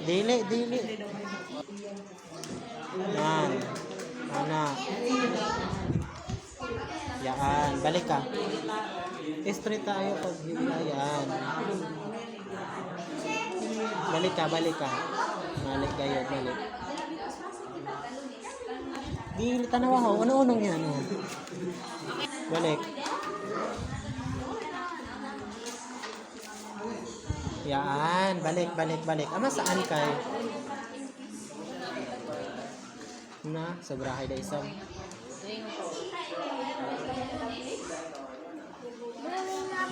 Dili, dili. Yan. Anak. Yan. Balik ka. Straight tayo pag yan. Balik ka, balik ka. Balik kayo, balik. Dili, tanaw ako. Ano-unong yan? Balik. Yan. Balik, balik, balik. Ama, saan kayo? Na, sobrahay da isang.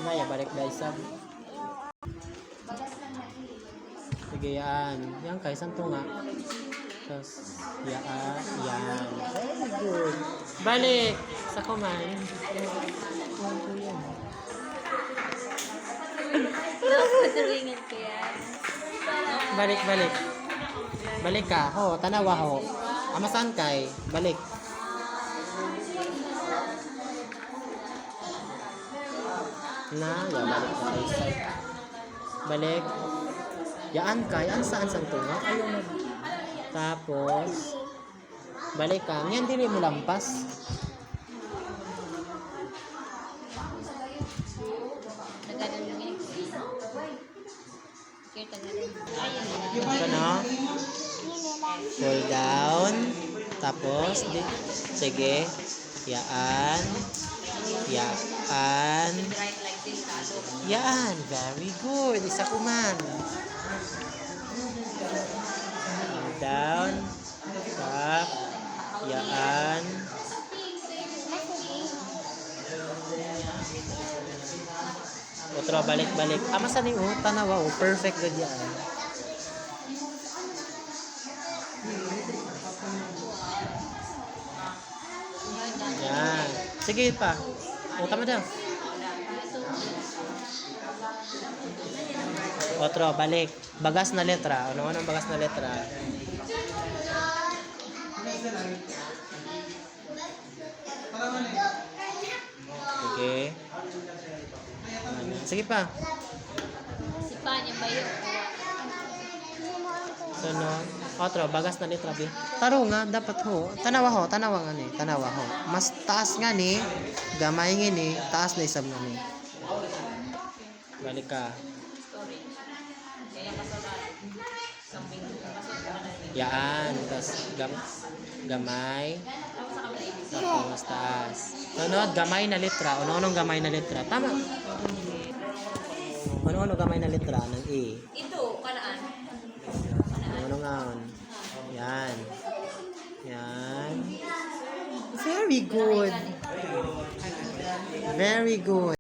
Maya, balik da isang. Sige, yan. Yan kayo, isang tunga. Tapos, yan. Yan. Very good. Balik. Sa kumain. Napatulingan ko yan. Balik, balik. Balik ka. Ho, tanawa ho. Amasan kay. Balik. Na, ya balik ka kay side. Balik. Yaan ka. Yaan saan sang tunga? Ayaw mo. Tapos, balik ka. Ngayon din mo lampas. Ito na. Pull down. Tapos, sige. Yaan. Yaan. Yaan. Very good. Isa kuman. Down. Up. Yaan. Otro, balik-balik. Masa ni tanawa perfect good yan. Yan. Sige pa. Tama daw. Otro, balik. Bagas na letra. Ano ang bagas na letra? Sige. Sige pa. Si Panya ba yun? Sunod. Otro, bagas na letra B. Taro nga, dapat ho. Tanawa ho, tanawa nga ni. Tanawa ho. Mas taas nga ni. Gamay nga ni. Taas na isam nga ni. Balik ka. Yaan. Tapos gamay. Tapos taas. Sunod, gamay na letra. Ano-anong gamay na letra? Tama. Ano gamay na letra ng A? Ito, kanaan. Ano nga? Yan. Yan. Very good. Very good.